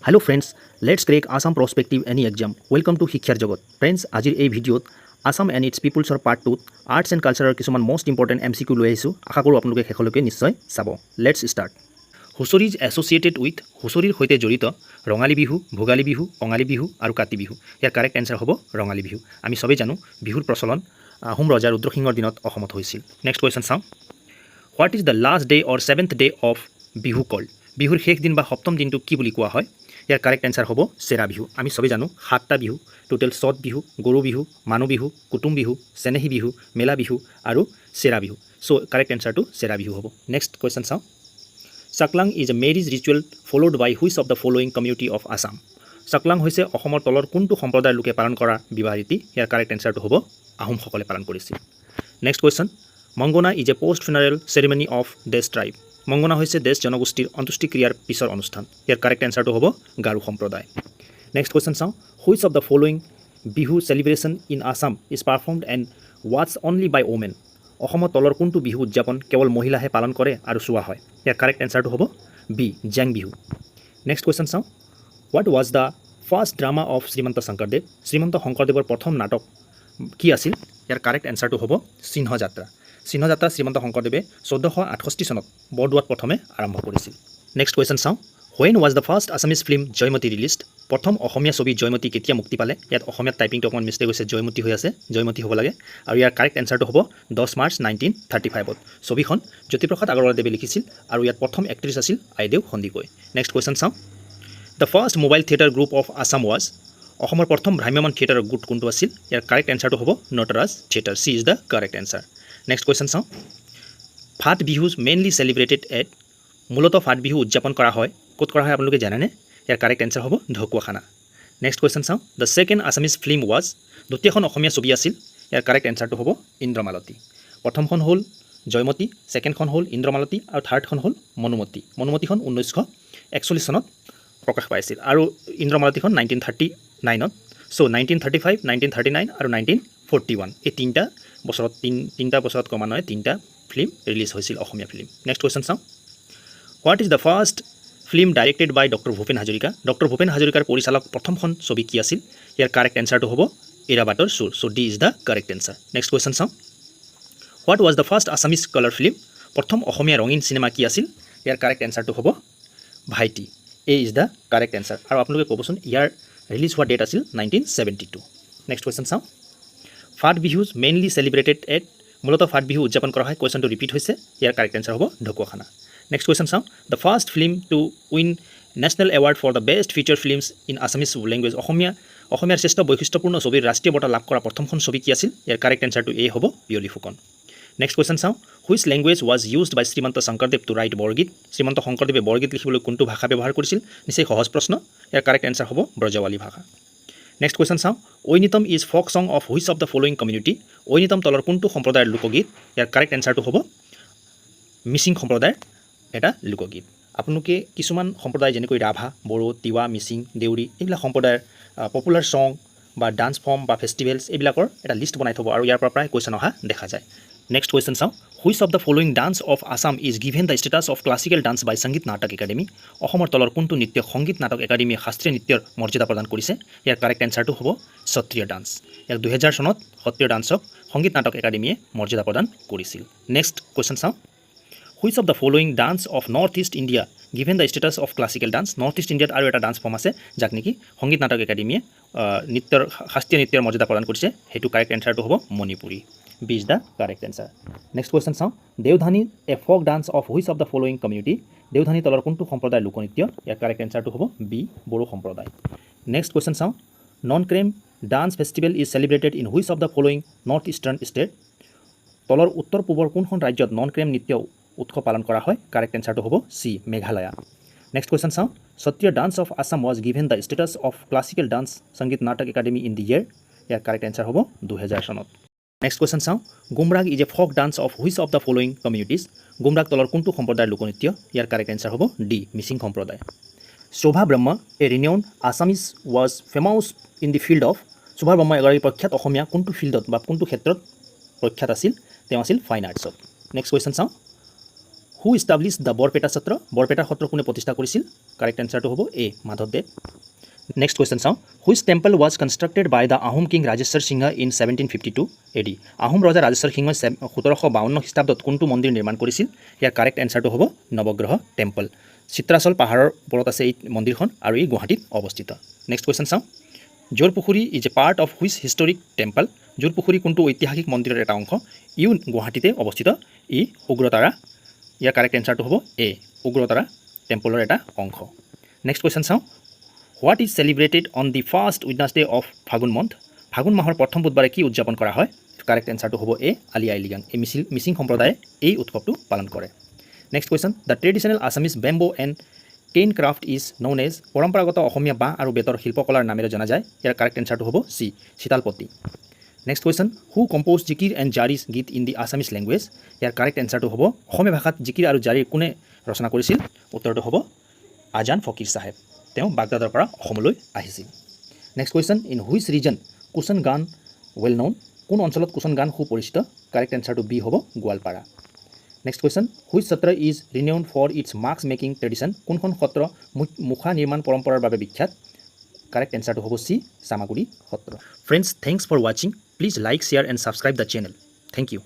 Hello friends, let's crack Assam prospective any exam. Welcome to Shikshaar Jagat. Friends, আজিৰ এই ভিডিঅ'ত Assam and its peoples part 2 arts and কালচাৰৰ কিছুমান most important MCQ লৈ আহিছোঁ। আশা কৰোঁ আপোনালোকে শেষলৈকে নিশ্চয় চাব। Let's start. Husori is associated with হুঁচৰিৰ সৈতে জড়িত ৰঙালী বিহু, ভোগালী বিহু, কঙালী বিহু আৰু কাতি বিহু। ইয়াৰ কাৰেক্ট এনচাৰ হ'ব ৰঙালী বিহু। আমি সবেই জানো বিহুৰ প্ৰচলন আহোম ৰজা ৰুদ্ৰসিংহৰ দিনত অসমত হৈছিল। নেক্সট কুৱেশ্যন চাওঁ। What is the last day or 7th day of Bihu called? বিহুৰ শেষ দিন বা সপ্তম দিনটো কি বুলি কোৱা হয়? ইয়াৰ কাৰেক্ট এনচাৰ হ'ব চেৰা বিহু। আমি সবেই জানো 7টা বিহু, টোটেল চ'ত বিহু, গৰু বিহু, মানুহ বিহু, কুটুম বিহু, চেনেহী বিহু, মেলা বিহু আৰু চেৰা বিহু। চ' কাৰেক্ট এনচাৰটো চেৰা বিহু হ'ব। নেক্সট কুৱেশ্যন চাওঁ। Chaklang is a marriage ritual followed by which of the following community of Assam? Chaklang হৈছে অসমৰ তলৰ কোনটো সম্প্ৰদায়ৰ লোকে পালন কৰা বিবাহ ৰীতি? ইয়াৰ কাৰেক্ট এনচাৰটো হ'ব আহোমসকলে পালন কৰিছিল। Next question. Mangna is a post funeral ceremony of Desh tribe. Mangna হৈছে দেশ জনগোষ্ঠীৰ অন্ত্যেষ্টিক্ৰিয়াৰ পিছৰ অনুষ্ঠান। ইয়াৰ কাৰেক্ট এনচাৰটো হ'ব গাৰো সম্প্ৰদায়। নেক্সট কুৱেশ্যন চাওঁ। Which of the following Bihu celebration in Assam is performed and ৱাটছ অনলি বাই ওমেন? অসমত তলৰ কোনটো বিহু উদযাপন কেৱল মহিলাহে পালন কৰে আৰু চোৱা হয়? ইয়াৰ কাৰেক্ট এনচাৰটো হ'ব বি, জেং বিহু। নেক্সট কুৱেশ্যন চাওঁ। What was the first drama of Srimanta Sankardev? Srimanta শংকৰদেৱৰ প্ৰথম নাটক কি আছিল? ইয়াৰ কাৰেক্ট এনচাৰটো হ'ব সিংহযাত্ৰা। সিংহযাত্ৰা শ্ৰীমন্ত শংকৰদেৱে 1468 চনত বৰদোৱাত প্ৰথমে আৰম্ভ কৰিছিল। নেক্সট কুৱেশ্যন চাওঁ। When was the first Assamese film Joymoti released? প্ৰথম অসমীয়া ছবি জয়মতী কেতিয়া মুক্তি পালে? ইয়াত অসমীয়াত টাইপিংটো অকণমান মিষ্টেক হৈছে, জয়মতী হৈ আছে, জয়মতী হ'ব লাগে। আৰু ইয়াৰ কাৰেক্ট এনচাৰটো হ'ব 10 মাৰ্চ 1935। ছবিখন জ্যোতিপ্ৰসাদ আগৰৱালাদেৱে লিখিছিল আৰু ইয়াত প্ৰথম এক্ট্ৰেছ আছিল আইদেউ সন্দিকৈ। নেক্সট কুৱেশ্যন চাওঁ। The first mobile theatre group of Assam was? অসমৰ প্ৰথম ভ্ৰাম্যমান থিয়েটাৰৰ গোট কোনটো আছিল? ইয়াৰ কাৰেক্ট এনচাৰটো হ'ব Natraj theatre. C is the correct answer. Next question চাওঁ। Phat Bihu mainly celebrated at? মূলতঃ ফাট বিহু উদযাপন কৰা হয় ক'ত কৰা হয় আপোনালোকে জানেনে? ইয়াৰ কাৰেক্ট এনচাৰ হ'ব ঢকুৱাখানা। নেক্সট কুৱেশ্যন চাওঁ। The second Assamese film was? দ্বিতীয়খন অসমীয়া ছবি আছিল। ইয়াৰ কাৰেক্ট এনচাৰটো হ'ব ইন্দ্ৰমালতী। প্ৰথমখন হ'ল জয়মতী, ছেকেণ্ডখন হ'ল ইন্দ্ৰমালতী আৰু থাৰ্ডখন হ'ল মনুমতী। মনুমতীখন 1941 চনত প্ৰকাশ পাইছিল আৰু ইন্দ্ৰমালতীখন 1939ত। চ' 1935, 1939 আৰু 1941 এই তিনিটা বছৰত ক্ৰমান্বয়ে তিনিটা ফিল্ম ৰিলিজ হৈছিল, অসমীয়া ফিল্ম। নেক্সট কুৱেশ্যন চাওঁ। What is the first film directed by doctor Bhupen Hazarika? Doctor Bhupen হাজৰিকাৰ পৰিচালক প্ৰথমখন ছবি কি আছিল? ইয়াৰ কাৰেক্ট এনচাৰটো হ'ব এৰাবাটৰ চুৰ। So' D is the correct answer. Next question চাওঁ। What was the first Assamese colour film? প্ৰথম অসমীয়া ৰঙীন চিনেমা কি আছিল? ইয়াৰ কাৰেক্ট এনচাৰটো হ'ব ভাইটি। এ ইজ দ্য কাৰেক্ট এনচাৰ। আৰু আপোনালোকে ক'বচোন ইয়াৰ ৰিলিজ হোৱা ডেট আছিল 1972। নেক্সট কুৱেশ্যন চাওঁ। ফাট বিহুজ মেইনলি চেলিব্ৰেটেড এট? মূলতঃ ফাট বিহু উদযাপন কৰা হয়, কুৱেশ্যনটো ৰিপিট হৈছে, ইয়াৰ কাৰেক্ট এনচাৰ হ'ব ঢকুৱাখানা। নেক্সট কুৱেশ্যন চাওঁ। The first film to win national award for the best feature films in Assamese language? অসমীয়াৰ শ্ৰেষ্ঠ বৈশিষ্ট্যপূৰ্ণ ছবিৰ ৰাষ্ট্ৰীয় বঁটা লাভ কৰা প্ৰথমখন ছবি কি আছিল? ইয়াৰ কাৰেক্ট এনচাৰটো এ হ'ব পিয়লি ফুকন। নেক্সট কুৱেশ্যন চাওঁ। Which language was used by Shrimanta Sankardev to write Borgeet? Shrimanta শংকৰদেৱে বৰগীত লিখিবলৈ কোনটো ভাষা ব্যৱহাৰ কৰিছিল? নিচেই সহজ প্ৰশ্ন। ইয়াৰ কাৰেক্ট এনচাৰ হ'ব ব্ৰজৱালী ভাষা। নেক্সট কুৱেশ্যন চাওঁ। Oinitam is folk song of which of the following community? Oinitam তলৰ কোনটো সম্প্ৰদায়ৰ লোকগীত? ইয়াৰ কাৰেক্ট এনচাৰটো হ'ব মিচিং সম্প্ৰদায়ৰ এটা লোকগীত। আপোনালোকে কিছুমান সম্প্ৰদায় যেনেকৈ ৰাভা, বড়ো, তিৱা, মিচিং, দেউৰী এইবিলাক সম্প্ৰদায়ৰ পপুলাৰ ছং বা ডান্স ফৰ্ম বা ফেষ্টিভেলছ এইবিলাকৰ এটা লিষ্ট বনাই থ'ব আৰু ইয়াৰ পৰা প্ৰায় কুৱেশ্যন অহা দেখা যায়। নেক্সট কুৱেশ্যন চাওঁ। Which of the following dance of Assam is given the status of classical dance by Sangeet Natak academy? অসমৰ তলৰ কোনটো নৃত্যক সংগীত নাটক একাডেমীয়ে শাস্ত্ৰীয় নৃত্যৰ মৰ্যাদা প্ৰদান কৰিছে? ইয়াৰ কাৰেক্ট এনচাৰটো হ'ব সত্ৰীয় ডান্স। ইয়াক 2000 চনত সত্ৰীয় ডান্সক সংগীত নাটক একাডেমীয়ে মৰ্যাদা প্ৰদান কৰিছিল। নেক্সট কুৱেশ্যন চাওঁ। Which of the following dance of north east India given the status of classical dance? North east ইণ্ডিয়াত আৰু এটা ডান্স ফৰ্ম আছে যাক নেকি সংগীত নাটক একাডেমীয়ে শাস্ত্ৰীয় নৃত্যৰ মৰ্যাদা প্ৰদান কৰিছে, সেইটো কাৰেক্ট এনচাৰটো হ'ব Manipuri. B is the correct answer. Next question চাওঁ। Deodhani a folk dance of which of the following community? Deodhani তলৰ কোনটো সম্প্ৰদায়ৰ লোকনৃত্য? ইয়াৰ কাৰেক্ট এনচাৰটো হ'ব বি, বড়ো সম্প্ৰদায়। নেক্সট কুৱেশ্যন চাওঁ। Nongkrem dance festival is celebrated in which of the following north eastern state? তলৰ উত্তৰ পূবৰ কোনখন ৰাজ্যত নন ক্ৰেম নৃত্য উৎসৱ পালন কৰা হয়? কাৰেক্ট এনচাৰটো হ'ব চি, মেঘালয়া। নেক্সট কুৱেশ্যন চাওঁ। Sattriya dance of Assam was given the status of classical dance Sangeet Natak Akademi in the year? ইয়াৰ কাৰেক্ট এনচাৰ হ'ব 2000 চনত। নেক্সট কুৱেশ্যন চাওঁ। Gumrag is a folk dance of which of the following communities? Gumrag তলৰ কোনটো সম্প্ৰদায়ৰ লোকনৃত্য? ইয়াৰ কাৰেক্ট এনচাৰ হ'ব ডি, মিচিং সম্প্ৰদায়। Shobha Brahma a renowned Assamese was famous in the field of? Shobha Brahma এগৰাকী প্ৰখ্যাত অসমীয়া কোনটো ফিল্ডত বা কোনটো ক্ষেত্ৰত প্ৰখ্যাত আছিল? তেওঁ আছিল ফাইন আৰ্টছত। নেক্সট কুৱেশ্যন চাওঁ। Who establish the Barpeta Satra Barpeta Satra কোনে প্ৰতিষ্ঠা কৰিছিল কাৰেক্ট এনচাৰটো হ'ব এ মাধৱদেৱ নেক্সট কুৱেশ্যন চাওঁ which temple was constructed by the Ahom king Rajeswar Singha in 1752 AD Ahom ৰজা ৰাজেশ্বৰ সিংহই 1752 খ্ৰীষ্টাব্দত কোনটো মন্দিৰ নিৰ্মাণ কৰিছিল ইয়াৰ কাৰেক্ট এনচাৰটো হ'ব নৱগ্ৰহ টেম্পল চিত্ৰাচল পাহাৰৰ ওপৰত আছে এই মন্দিৰখন আৰু এই গুৱাহাটীত অৱস্থিত নেক্সট কুৱেশ্যন চাওঁ Jorpukhuri is a part of which historic temple Jorpukhuri কোনটো ঐতিহাসিক মন্দিৰৰ এটা অংশ ইও গুৱাহাটীতে অৱস্থিত ই উগ্ৰতাৰা ইয়াৰ কাৰেক্ট এনচাৰটো হ'ব এ উগ্ৰতাৰা টেম্পলৰ এটা অংশ নেক্সট কুৱেশ্যন চাওঁ what is celebrated on the first Wednesday of Phagun month Phagun মাহৰ প্ৰথম বুধবাৰে কি উদযাপন কৰা হয় কাৰেক্ট এনচাৰটো হ'ব এ আলি আই লৃগাং এই মিচিং সম্প্ৰদায়ে এই উৎসৱটো পালন কৰে next question the traditional Assamese bamboo and cane craft is known as পৰম্পৰাগত অসমীয়া বাঁহ আৰু বেতৰ শিল্পকলাৰ নামেৰে জনা যায় ইয়াৰ কাৰেক্ট এনচাৰটো হ'ব C Chitalpati next question who composed zikir and jaris geet in the Assamese language ইয়াৰ কাৰেক্ট এনচাৰটো হ'ব অসমীয়া ভাষাত জিকিৰ আৰু জাৰিৰ কোনে ৰচনা কৰিছিল উত্তৰটো হ'ব আজান ফকীৰ চাহেব তেওঁ বাগদাদৰ পৰা অসমলৈ আহিছিল next question in which region Kushan gaan well known কোন অঞ্চলত কুচন গান সুপৰিচিত কাৰেক্ট এনচাৰটো বি হ'ব Goalpara next question which sattra is renowned for its mask making tradition কোনখন সত্ৰ মুখা নিৰ্মাণ পৰম্পৰাৰ বাবে বিখ্যাত কাৰেক্ট এনচাৰটো হ'ব C Samaguri Sattra friends thanks for ৱাচিং please like share and subscribe the channel thank U